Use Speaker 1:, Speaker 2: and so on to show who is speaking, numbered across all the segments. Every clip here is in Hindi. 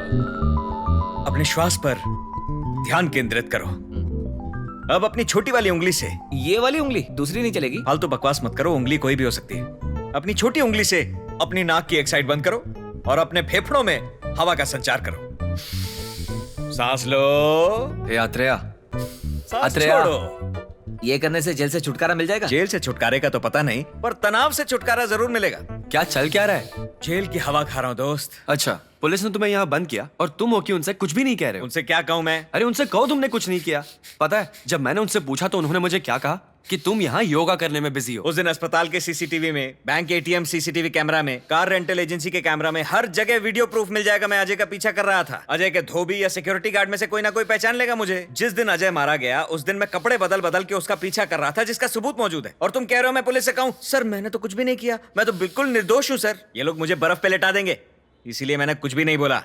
Speaker 1: अपने श्वास पर ध्यान केंद्रित करो। अब अपनी छोटी वाली उंगली से,
Speaker 2: ये वाली उंगली, दूसरी नहीं चलेगी?
Speaker 1: फालतू बकवास मत करो, उंगली कोई भी हो सकती है। अपनी छोटी उंगली से अपनी नाक की एक साइड बंद करो और अपने फेफड़ों में हवा का संचार करो। सांस लो,
Speaker 3: अत्रेया,
Speaker 1: सांस
Speaker 3: अत्रेया।
Speaker 1: छोड़ो।
Speaker 2: ये करने से जेल से छुटकारा मिल जाएगा?
Speaker 1: जेल से छुटकारे का तो पता नहीं, पर तनाव से छुटकारा जरूर मिलेगा।
Speaker 3: क्या चल क्या रहा है?
Speaker 1: जेल की हवा खा रहा हूँ दोस्त।
Speaker 3: अच्छा, पुलिस ने तुम्हें यहाँ बंद किया और तुम हो कि उनसे कुछ भी नहीं कह रहे हो?
Speaker 1: उनसे क्या कहूँ मैं?
Speaker 3: अरे उनसे कहो तुमने कुछ नहीं किया। पता है, जब मैंने उनसे पूछा तो उन्होंने मुझे क्या कहा कि तुम यहाँ योगा करने में बिजी हो।
Speaker 1: उस दिन अस्पताल के सीसीटीवी में, बैंक एटीएम सीसीटीवी कैमरा में, कार रेंटल एजेंसी के कैमरा में, हर जगह वीडियो प्रूफ मिल जाएगा। मैं अजय का पीछा कर रहा था। अजय के धोबी या सिक्योरिटी गार्ड में से कोई ना कोई पहचान लेगा मुझे। जिस दिन अजय मारा गया उस दिन मैं कपड़े बदल बदल के उसका पीछा कर रहा था, जिसका सबूत मौजूद है। और तुम कह रहे हो मैं पुलिस से कहूँ? सर मैंने तो कुछ भी नहीं किया, मैं तो बिल्कुल निर्दोष हूँ सर। ये लोग मुझे बर्फ पे लेटा देंगे, इसीलिए मैंने कुछ भी नहीं बोला।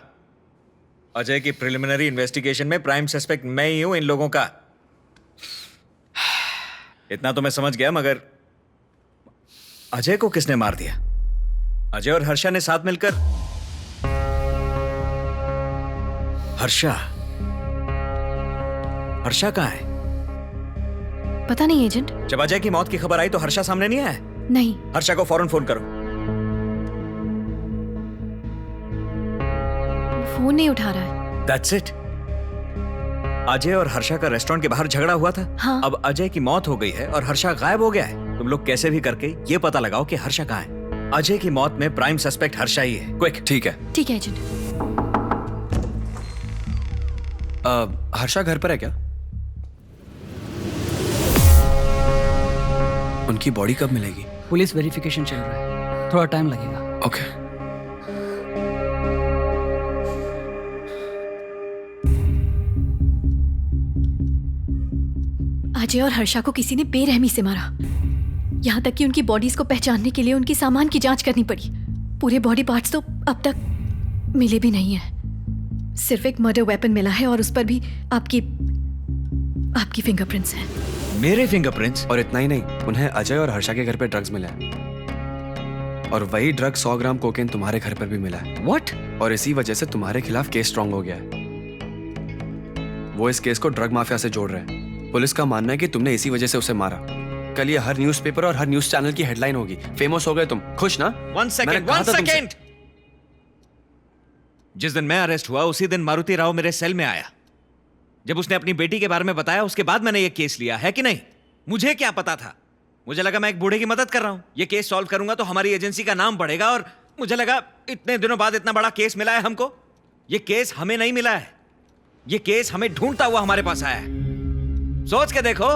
Speaker 1: अजय की प्रिलिमिनरी इन्वेस्टिगेशन में प्राइम सस्पेक्ट मैं ही हूं इन लोगों का। इतना तो मैं समझ गया, मगर अजय को किसने मार दिया? अजय और हर्षा ने साथ मिलकर। हर्षा कहां है?
Speaker 4: पता नहीं एजेंट।
Speaker 1: जब अजय की मौत की खबर आई तो हर्षा सामने नहीं आया?
Speaker 4: नहीं।
Speaker 1: हर्षा को फौरन फोन करो।
Speaker 4: फोन नहीं उठा रहा है।
Speaker 1: That's it. अजय और हर्षा का रेस्टोरेंट के बाहर झगड़ा हुआ था।
Speaker 4: हाँ।
Speaker 1: अब अजय की मौत हो गई है और हर्षा गायब हो गया है। तुम लोग कैसे भी करके ये पता लगाओ कि हर्षा कहाँ है। अजय की मौत में प्राइम सस्पेक्ट हर्षा ही है। क्विक।
Speaker 3: ठीक है।
Speaker 4: ठीक है एजेंट।
Speaker 3: हर्षा घर पर है क्या? उनकी बॉडी कब मिलेगी?
Speaker 5: पुलिस वेरिफिकेशन चल रहा है, थोड़ा टाइम लगेगा।
Speaker 3: ओके।
Speaker 4: अजय और हर्षा को किसी ने बेरहमी से मारा, यहाँ तक कि उनकी बॉडीज को पहचानने के लिए उनकी सामान की जांच करनी पड़ी। पूरे बॉडी पार्ट्स तो अब तक मिले भी नहीं है। सिर्फ एक मर्डर वेपन मिला है और उस पर भी आपकी फिंगरप्रिंट्स हैं।
Speaker 1: मेरे फिंगरप्रिंट्स?
Speaker 3: और इतना ही नहीं, उन्हें अजय और हर्षा के घर पे ड्रग्स मिला है और वही ड्रग 100 ग्राम कोकेन तुम्हारे घर पर भी मिला है।
Speaker 1: व्हाट?
Speaker 3: और इसी वजह से तुम्हारे खिलाफ केस स्ट्रांग हो गया है। वो इस केस को ड्रग माफिया से जोड़ रहे हैं। पुलिस का मानना है कि तुमने इसी वजह से उसे मारा। कल ये हर न्यूज़पेपर और हर न्यूज़ चैनल की हेडलाइन होगी। फेमस हो गए तुम, खुश ना?
Speaker 1: One second. जिस दिन मैं अरेस्ट हुआ उसी दिन मारुति राव मेरे सेल में आया। जब उसने अपनी बेटी के बारे में बताया उसके बाद मैंने ये केस लिया है कि नहीं? मुझे क्या पता था? मुझे लगा मैं एक बूढ़े की मदद कर रहा हूं। ये केस सॉल्व करूंगा तो हमारी एजेंसी का नाम बढ़ेगा और मुझे लगा इतने दिनों बाद इतना बड़ा केस मिला है हमको। ये केस हमें नहीं मिला है, ये केस हमें ढूंढता हुआ हमारे पास आया है। सोच के देखो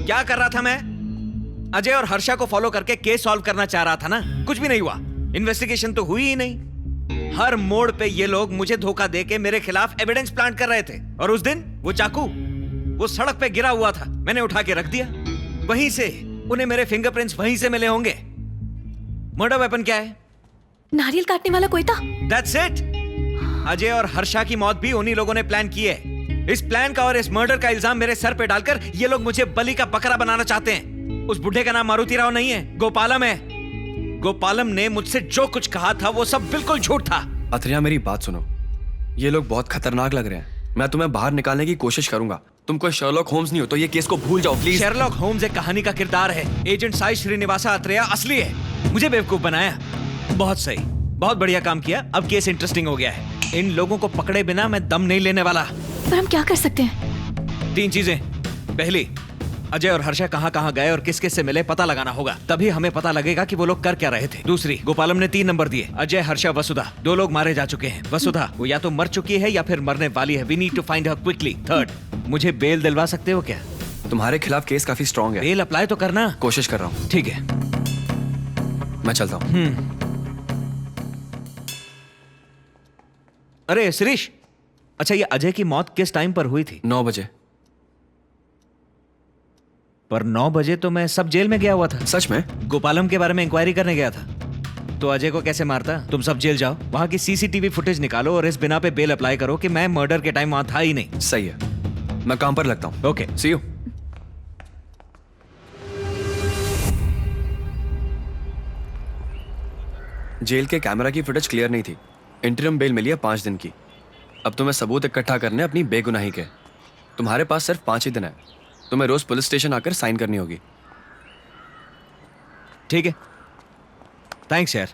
Speaker 1: क्या कर रहा था मैं। अजय और हर्षा को फॉलो करके केस सॉल्व करना चाह रहा था ना। कुछ भी नहीं हुआ, इन्वेस्टिगेशन तो हुई ही नहीं। हर मोड़ पे ये लोग मुझे धोखा देके मेरे खिलाफ एविडेंस प्लांट कर रहे थे। और उस दिन वो चाकू वो सड़क पे गिरा हुआ था, मैंने उठा के रख दिया। वहीं से उन्हें मेरे फिंगरप्रिंट्स वहीं से मिले होंगे। मर्डर वेपन क्या है?
Speaker 4: नारियल काटने वाला कोयता।
Speaker 1: That's it. अजय और हर्षा की मौत भी उन्हीं लोगों ने प्लान की है। इस प्लान का और इस मर्डर का इल्जाम मेरे सर पे डालकर ये लोग मुझे बलि का बकरा बनाना चाहते हैं। उस बुढ़े का नाम मारुति राव नहीं है, गोपालम है। गोपालम ने मुझसे जो कुछ कहा था वो सब बिल्कुल झूठ था।
Speaker 3: अत्रेया मेरी बात सुनो, ये लोग बहुत खतरनाक लग रहे हैं। मैं तुम्हें बाहर निकालने की कोशिश करूंगा। तुम कोई शर्लॉक होम्स नहीं हो तो ये केस को भूल जाओ प्लीज।
Speaker 1: शर्लॉक होम्स एक कहानी का किरदार है। एजेंट साई श्रीनिवासा अत्रेया असली है। मुझे बेवकूफ बनाया। बहुत सही, बहुत बढ़िया काम किया। अब केस इंटरेस्टिंग हो गया है। इन लोगों को पकड़े बिना मैं दम नहीं लेने वाला।
Speaker 4: पर हम क्या कर सकते हैं?
Speaker 1: 3 चीजें। पहली, अजय और हर्षा कहां गए और किस किस से मिले पता लगाना होगा, तभी हमें पता लगेगा कि वो लोग कर क्या रहे थे। दूसरी, गोपालम ने 3 नंबर दिए। अजय, हर्षा, वसुधा, 2 लोग मारे जा चुके हैं। वसुधा वो या तो मर चुकी है या फिर मरने वाली है। We need to find her quickly. Third, मुझे बेल दिलवा सकते हो क्या?
Speaker 3: तुम्हारे खिलाफ केस काफी स्ट्रांग है।
Speaker 1: बेल अप्लाई तो करना।
Speaker 3: कोशिश कर रहा हूँ।
Speaker 1: ठीक है,
Speaker 3: मैं चलता हूँ।
Speaker 1: अरे शिरीष, अच्छा ये अजय की मौत किस टाइम पर हुई थी?
Speaker 3: 9 बजे।
Speaker 1: पर 9 बजे तो मैं सब जेल में गया हुआ था।
Speaker 3: सच में?
Speaker 1: गोपालम के बारे में इंक्वायरी करने गया था। तो अजय को कैसे मारता? तुम सब जेल जाओ, वहां की सीसीटीवी फुटेज निकालो और इस बिना पे बेल अप्लाई करो कि मैं मर्डर के टाइम वहां था ही नहीं।
Speaker 3: सही है, मैं काम पर लगता हूँ।
Speaker 1: Okay,
Speaker 3: see you. जेल के कैमरा की फुटेज क्लियर नहीं थी, इंटरिम बेल मिली है 5 दिन की। अब तुम्हें सबूत इकट्ठा करने अपनी बेगुनाही के। तुम्हारे पास सिर्फ 5 ही दिन है। तुम्हें रोज पुलिस स्टेशन आकर साइन करनी होगी।
Speaker 1: ठीक है, थैंक्स यार।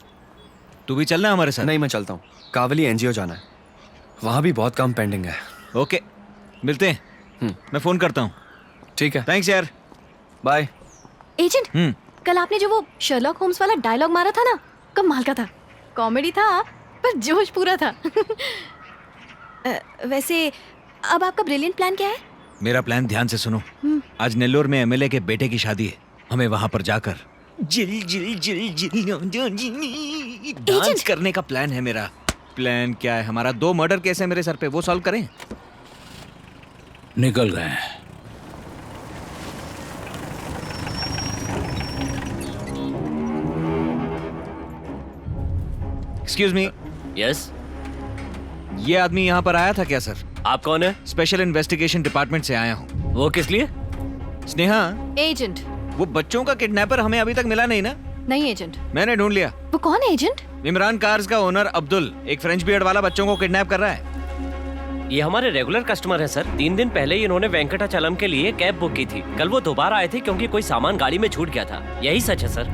Speaker 1: तू भी चलना हमारे साथ?
Speaker 3: नहीं, मैं चलता हूँ। कावली एनजीओ जाना है, वहाँ भी बहुत काम पेंडिंग है।
Speaker 1: ओके, मिलते हैं। मैं फोन करता हूँ।
Speaker 3: ठीक है,
Speaker 1: थैंक्स यार,
Speaker 3: बाय।
Speaker 4: एजेंट, कल आपने जो वो शर्लॉक होम्स वाला डायलॉग मारा था ना, कमाल का था। कॉमेडी था पर जोश पूरा था। वैसे अब आपका ब्रिलियंट प्लान क्या है?
Speaker 1: मेरा प्लान ध्यान से सुनो। आज नेल्लोर में एमएलए के बेटे की शादी है। हमें वहां पर जाकर जिल जिल जिल जिल डांस करने का प्लान है मेरा। प्लान क्या है हमारा? 2 मर्डर केस है मेरे सर पे, वो सॉल्व करें।
Speaker 6: निकल गए हैं।
Speaker 1: एक्सक्यूज मी,
Speaker 7: यस,
Speaker 1: ये आदमी यहाँ पर आया था क्या सर?
Speaker 7: आप कौन है?
Speaker 1: स्पेशल इन्वेस्टिगेशन डिपार्टमेंट से आया हूँ।
Speaker 7: वो किस लिए?
Speaker 1: स्नेहा,
Speaker 4: एजेंट।
Speaker 1: वो बच्चों का किडनैपर हमें अभी तक मिला नहीं ना?
Speaker 4: नहीं एजेंट।
Speaker 1: मैंने ढूंढ लिया।
Speaker 4: वो कौन है एजेंट?
Speaker 1: इमरान कार्स का ओनर अब्दुल, एक फ्रेंच बियर्ड वाला बच्चों को किडनैप कर रहा है।
Speaker 7: ये हमारे रेगुलर कस्टमर है सर। 3 दिन पहले ही इन्होंने वेंकटाचलम के लिए कैब बुक की थी। कल वो दोबारा आए थे क्योंकि कोई सामान गाड़ी में छूट गया था। यही सच है सर।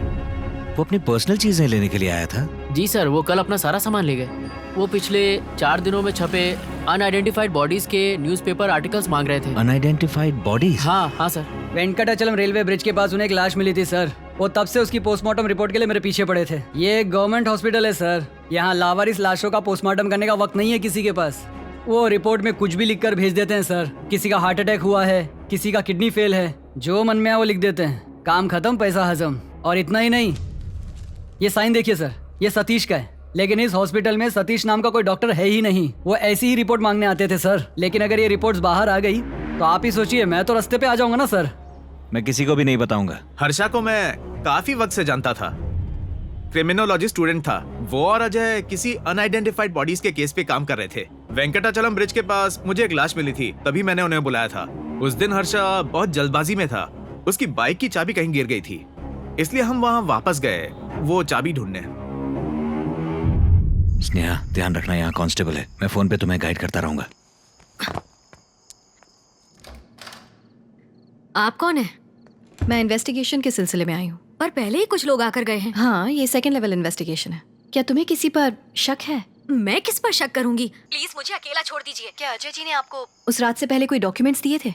Speaker 1: वो अपनी पर्सनल चीजें लेने के लिए आया था।
Speaker 5: जी सर, वो कल अपना सारा सामान ले गए। वो पिछले 4 दिनों में छपे अनआइडेंटिफाइड बॉडीज के न्यूज़पेपर आर्टिकल्स मांग रहे थे।
Speaker 1: Unidentified bodies?
Speaker 5: हाँ सर।
Speaker 8: वेंकटाचलम रेलवे ब्रिज के पास उन्हें एक लाश मिली थी सर। वो तब से उसकी पोस्टमार्टम रिपोर्ट के लिए मेरे पीछे पड़े थे। ये एक गवर्नमेंट हॉस्पिटल है सर। यहाँ लावारिस लाशों का पोस्टमार्टम करने का वक्त नहीं है किसी के पास। वो रिपोर्ट में कुछ भी लिखकर भेज देते हैं सर। किसी का हार्ट अटैक हुआ है, किसी का किडनी फेल है, जो मन में आए वो लिख देते हैं। काम खत्म, पैसा हजम। और इतना ही नहीं, ये साइन देखिए सर, ये सतीश का है। लेकिन इस हॉस्पिटल में सतीश नाम का कोई डॉक्टर है ही नहीं। वो ऐसी ही रिपोर्ट मांगने आते थे सर। लेकिन अगर ये रिपोर्ट्स बाहर आ गई तो आप ही सोचिए, मैं तो रास्ते पे आ जाऊंगा ना सर।
Speaker 1: मैं किसी को भी नहीं बताऊंगा।
Speaker 9: हर्षा को मैं काफी वक्त से जानता था, क्रिमिनोलॉजी स्टूडेंट था। वो और अजय किसी अनआइडेंटिफाइड बॉडीज के केस पे काम कर रहे थे। वेंकटाचलम ब्रिज के पास मुझे एक लाश मिली थी, तभी मैंने उन्हें बुलाया था। उस दिन हर्षा बहुत जल्दबाजी में था। उसकी बाइक की चाबी कहीं गिर गई थी, इसलिए हम वहां वापस गए वो चाबी ढूंढने।
Speaker 1: स्नेहा, ध्यान रखना, यहाँ कांस्टेबल है। मैं फोन पे तुम्हें गाइड करता रहूंगा।
Speaker 4: आप कौन है? मैं इन्वेस्टिगेशन के सिलसिले में आई हूँ।
Speaker 10: पर पहले ही कुछ लोग आकर गए हैं।
Speaker 4: हाँ, ये 2nd लेवल इन्वेस्टिगेशन है। क्या तुम्हें किसी पर शक है?
Speaker 10: मैं किस पर शक करूंगी? प्लीज मुझे अकेला छोड़ दीजिए।
Speaker 4: क्या अजय जी ने आपको उस रात से पहले कोई डॉक्यूमेंट्स दिए थे?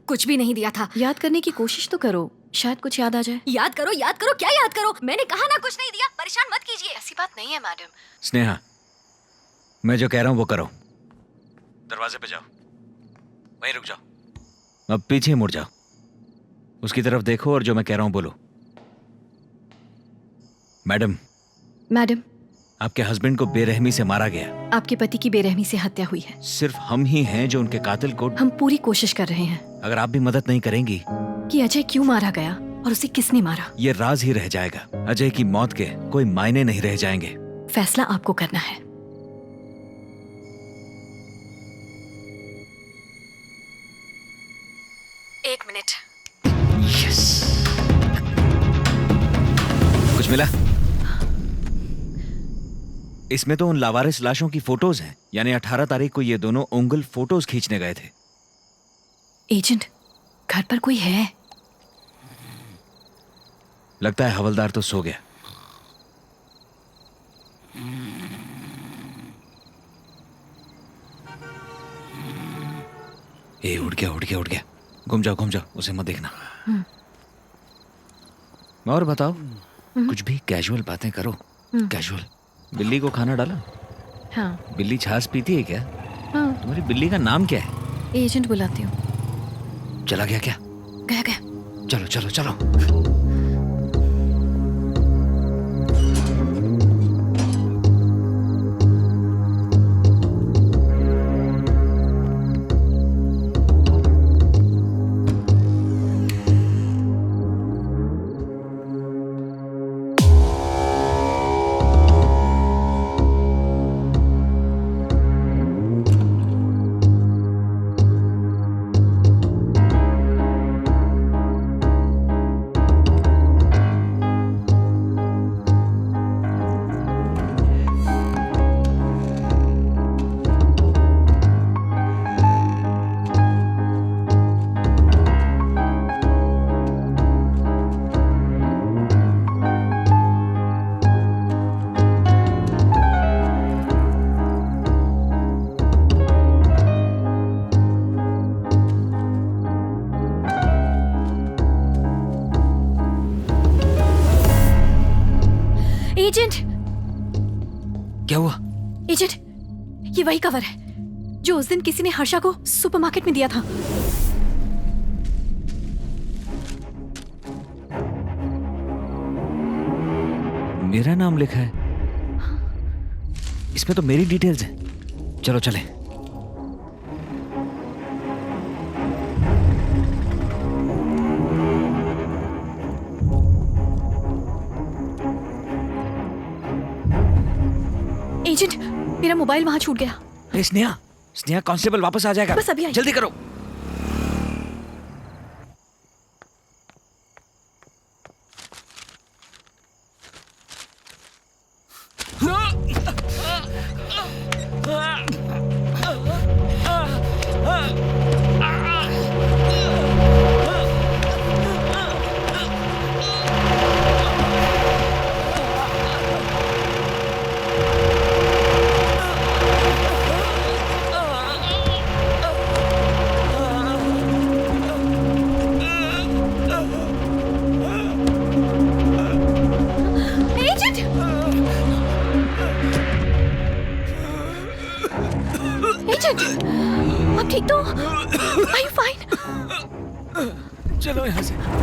Speaker 10: कुछ भी नहीं दिया था।
Speaker 4: याद करने की कोशिश तो करो, शायद कुछ याद आ जाए।
Speaker 10: याद करो, याद करो, क्या याद करो? मैंने कहा ना कुछ नहीं दिया। परेशान मत कीजिए।
Speaker 4: ऐसी बात नहीं है मैडम।
Speaker 1: स्नेहा, मैं जो कह रहा हूँ वो करो। दरवाजे पे जाओ, वहीं रुक जाओ। अब पीछे मुड़ जाओ, उसकी तरफ देखो और जो मैं कह रहा हूँ बोलो। मैडम, आपके हस्बैंड को बेरहमी से मारा गया।
Speaker 4: आपके पति की बेरहमी से हत्या हुई है।
Speaker 1: सिर्फ हम ही हैं जो उनके कातिल को।
Speaker 4: हम पूरी कोशिश कर रहे हैं।
Speaker 1: अगर आप भी मदद नहीं करेंगी
Speaker 4: कि अजय क्यों मारा गया और उसे किसने मारा,
Speaker 1: ये राज ही रह जाएगा। अजय की मौत के कोई मायने नहीं रह जाएंगे।
Speaker 4: फैसला आपको करना है।
Speaker 10: एक मिनट।
Speaker 1: कुछ मिला? इसमें तो उन लावारिस लाशों की फोटोज हैं। यानी 18 तारीख को ये दोनों उंगल फोटोज खींचने गए थे।
Speaker 4: एजेंट, घर पर कोई है?
Speaker 1: लगता है हवलदार तो सो गया। ए, उठ गया उठ गया उठ गया। घूम जाओ, उसे मत देखना। और बताओ, कुछ भी कैजुअल बातें करो। कैजुअल। बिल्ली को खाना डाला?
Speaker 4: हाँ।
Speaker 1: बिल्ली छाछ पीती है क्या?
Speaker 4: हाँ।
Speaker 1: तुम्हारी बिल्ली का नाम क्या है?
Speaker 4: एजेंट बुलाती हूँ।
Speaker 1: चला गया क्या?
Speaker 4: गया।
Speaker 1: चलो चलो चलो। क्या हुआ?
Speaker 4: एजेंट, ये वही कवर है जो उस दिन किसी ने हर्षा को सुपरमार्केट में दिया था।
Speaker 1: मेरा नाम लिखा है इसमें, तो मेरी डिटेल्स हैं। चलो चले।
Speaker 4: एजेंट, मेरा मोबाइल वहां छूट गया।
Speaker 1: स्नेहा, स्नेहा, कांस्टेबल वापस आ जाएगा।
Speaker 4: बस अभी आई।
Speaker 1: जल्दी करो।
Speaker 4: एजेंट! एजेंट! आप ठीक तो? Are you fine?
Speaker 1: चलो यहाँ से।